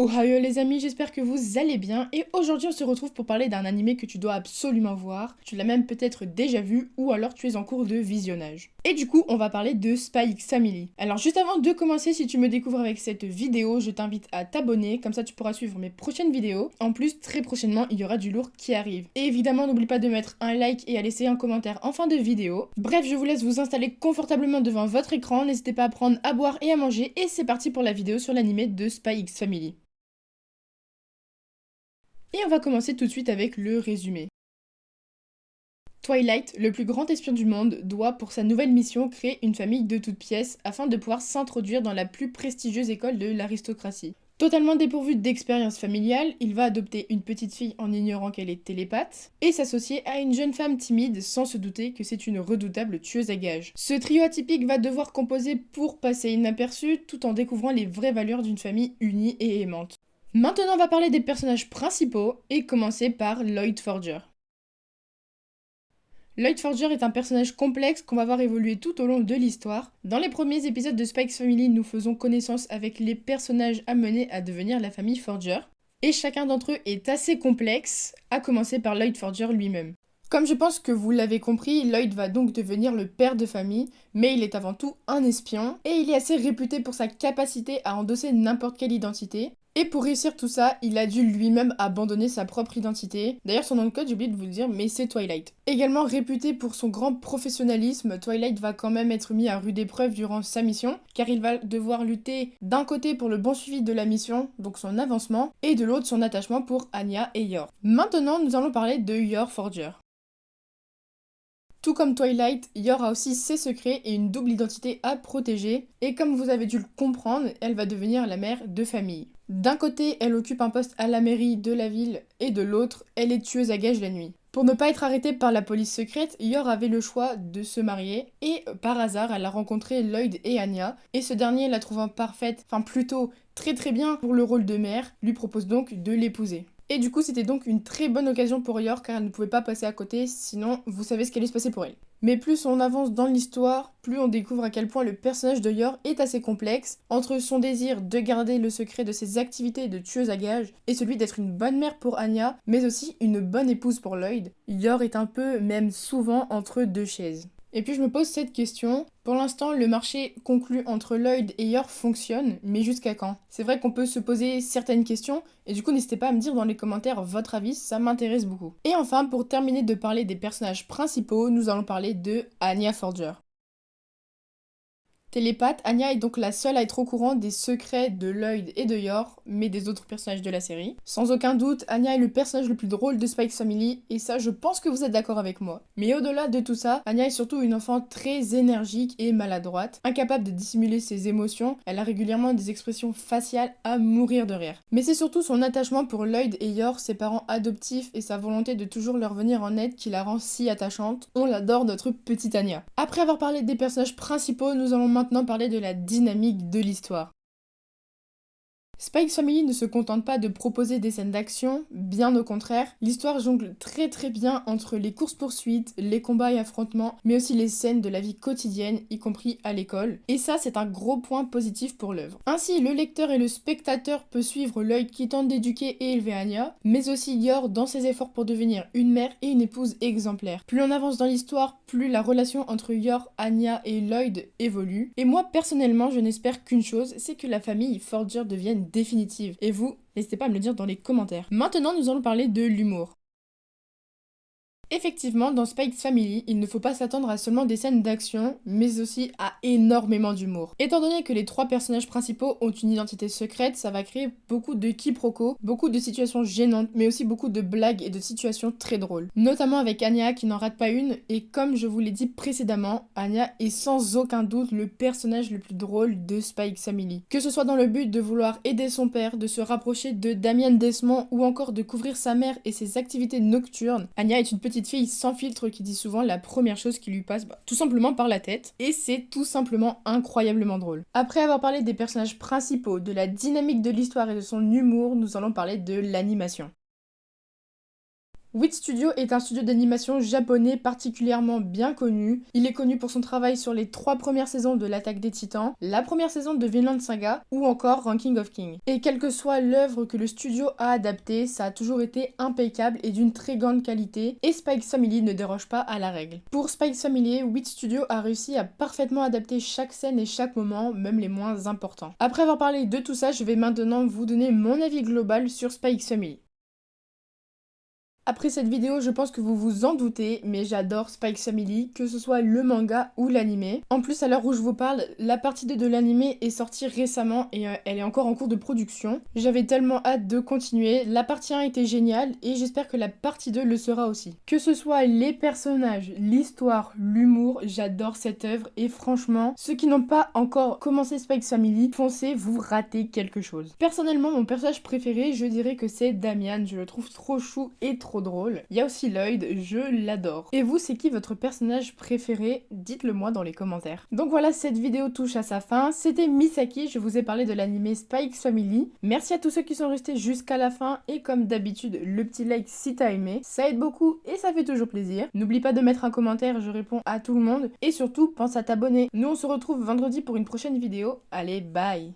Ohio les amis, j'espère que vous allez bien et aujourd'hui on se retrouve pour parler d'un animé que tu dois absolument voir. Tu l'as même peut-être déjà vu ou alors tu es en cours de visionnage. Et du coup on va parler de Spy X Family. Alors juste avant de commencer, si tu me découvres avec cette vidéo, je t'invite à t'abonner, comme ça tu pourras suivre mes prochaines vidéos. En plus très prochainement il y aura du lourd qui arrive. Et évidemment n'oublie pas de mettre un like et à laisser un commentaire en fin de vidéo. Bref, je vous laisse vous installer confortablement devant votre écran, n'hésitez pas à prendre à boire et à manger et c'est parti pour la vidéo sur l'animé de Spy X Family. Et on va commencer tout de suite avec le résumé. Twilight, le plus grand espion du monde, doit pour sa nouvelle mission créer une famille de toutes pièces afin de pouvoir s'introduire dans la plus prestigieuse école de l'aristocratie. Totalement dépourvu d'expérience familiale, il va adopter une petite fille en ignorant qu'elle est télépathe et s'associer à une jeune femme timide sans se douter que c'est une redoutable tueuse à gages. Ce trio atypique va devoir composer pour passer inaperçu tout en découvrant les vraies valeurs d'une famille unie et aimante. Maintenant, on va parler des personnages principaux et commencer par Lloyd Forger. Lloyd Forger est un personnage complexe qu'on va voir évoluer tout au long de l'histoire. Dans les premiers épisodes de Spy X Family, nous faisons connaissance avec les personnages amenés à devenir la famille Forger. Et chacun d'entre eux est assez complexe, à commencer par Lloyd Forger lui-même. Comme je pense que vous l'avez compris, Lloyd va donc devenir le père de famille, mais il est avant tout un espion, et il est assez réputé pour sa capacité à endosser n'importe quelle identité. Et pour réussir tout ça, il a dû lui-même abandonner sa propre identité. D'ailleurs, son nom de code, j'ai oublié de vous le dire, mais c'est Twilight. Également réputé pour son grand professionnalisme, Twilight va quand même être mis à rude épreuve durant sa mission, car il va devoir lutter d'un côté pour le bon suivi de la mission, donc son avancement, et de l'autre son attachement pour Anya et Yor. Maintenant, nous allons parler de Yor Forger. Tout comme Twilight, Yor a aussi ses secrets et une double identité à protéger, et comme vous avez dû le comprendre, elle va devenir la mère de famille. D'un côté, elle occupe un poste à la mairie de la ville, et de l'autre, elle est tueuse à gages la nuit. Pour ne pas être arrêtée par la police secrète, Yor avait le choix de se marier, et par hasard, elle a rencontré Lloyd et Anya, et ce dernier, la trouvant parfaite, enfin plutôt très bien pour le rôle de mère, lui propose donc de l'épouser. Et du coup, c'était donc une très bonne occasion pour Yor car elle ne pouvait pas passer à côté, sinon vous savez ce qui allait se passer pour elle. Mais plus on avance dans l'histoire, plus on découvre à quel point le personnage de Yor est assez complexe, entre son désir de garder le secret de ses activités de tueuse à gages et celui d'être une bonne mère pour Anya, mais aussi une bonne épouse pour Lloyd. Yor est un peu, même souvent, entre deux chaises. Et puis je me pose cette question, pour l'instant le marché conclu entre Lloyd et Yor fonctionne, mais jusqu'à quand? C'est vrai qu'on peut se poser certaines questions, et du coup n'hésitez pas à me dire dans les commentaires votre avis, ça m'intéresse beaucoup. Et enfin, pour terminer de parler des personnages principaux, nous allons parler de Anya Forger. Télépathe, Anya est donc la seule à être au courant des secrets de Lloyd et de Yor, mais des autres personnages de la série. Sans aucun doute, Anya est le personnage le plus drôle de Spy X Family, et ça je pense que vous êtes d'accord avec moi. Mais au-delà de tout ça, Anya est surtout une enfant très énergique et maladroite, incapable de dissimuler ses émotions, elle a régulièrement des expressions faciales à mourir de rire. Mais c'est surtout son attachement pour Lloyd et Yor, ses parents adoptifs, et sa volonté de toujours leur venir en aide qui la rend si attachante. On l'adore notre petite Anya. Après avoir parlé des personnages principaux, nous allons maintenant parler de la dynamique de l'histoire. Spy X Family ne se contente pas de proposer des scènes d'action, bien au contraire, l'histoire jongle très bien entre les courses-poursuites, les combats et affrontements, mais aussi les scènes de la vie quotidienne, y compris à l'école, et ça c'est un gros point positif pour l'œuvre. Ainsi, le lecteur et le spectateur peut suivre Lloyd qui tente d'éduquer et élever Anya, mais aussi Yor dans ses efforts pour devenir une mère et une épouse exemplaire. Plus on avance dans l'histoire, plus la relation entre Yor, Anya et Lloyd évolue, et moi personnellement je n'espère qu'une chose, c'est que la famille Forger devienne définitive. Et vous, n'hésitez pas à me le dire dans les commentaires. Maintenant, nous allons parler de l'humour. Effectivement, dans Spy X Family, il ne faut pas s'attendre à seulement des scènes d'action, mais aussi à énormément d'humour. Étant donné que les trois personnages principaux ont une identité secrète, ça va créer beaucoup de quiproquos, beaucoup de situations gênantes, mais aussi beaucoup de blagues et de situations très drôles. Notamment avec Anya qui n'en rate pas une, et comme je vous l'ai dit précédemment, Anya est sans aucun doute le personnage le plus drôle de Spy X Family. Que ce soit dans le but de vouloir aider son père, de se rapprocher de Damien Desmond, ou encore de couvrir sa mère et ses activités nocturnes, Anya est une petite fille sans filtre qui dit souvent la première chose qui lui passe tout simplement par la tête, et c'est tout simplement incroyablement drôle. Après avoir parlé des personnages principaux, de la dynamique de l'histoire et de son humour, nous allons parler de l'animation. Wit Studio est un studio d'animation japonais particulièrement bien connu. Il est connu pour son travail sur les 3 premières saisons de l'Attaque des Titans, la première saison de Vinland Saga ou encore Ranking of Kings. Et quelle que soit l'œuvre que le studio a adaptée, ça a toujours été impeccable et d'une très grande qualité, et Spikes Family ne déroge pas à la règle. Pour Spikes Family, Wit Studio a réussi à parfaitement adapter chaque scène et chaque moment, même les moins importants. Après avoir parlé de tout ça, je vais maintenant vous donner mon avis global sur Spikes Family. Après cette vidéo, je pense que vous vous en doutez, mais j'adore Spikes Family, que ce soit le manga ou l'anime. En plus, à l'heure où je vous parle, la partie 2 de l'anime est sortie récemment et elle est encore en cours de production. J'avais tellement hâte de continuer, la partie 1 était géniale et j'espère que la partie 2 le sera aussi. Que ce soit les personnages, l'histoire, l'humour, j'adore cette œuvre et franchement, ceux qui n'ont pas encore commencé Spikes Family, foncez, vous ratez quelque chose. Personnellement, mon personnage préféré, je dirais que c'est Damian, je le trouve trop chou et trop drôle. Il y a aussi Lloyd, je l'adore. Et vous, c'est qui votre personnage préféré? Dites-le moi dans les commentaires. Donc voilà, cette vidéo touche à sa fin. C'était Misaki, je vous ai parlé de l'anime Spikes Family. Merci à tous ceux qui sont restés jusqu'à la fin et comme d'habitude, le petit like si t'as aimé. Ça aide beaucoup et ça fait toujours plaisir. N'oublie pas de mettre un commentaire, je réponds à tout le monde. Et surtout, pense à t'abonner. Nous, on se retrouve vendredi pour une prochaine vidéo. Allez, bye!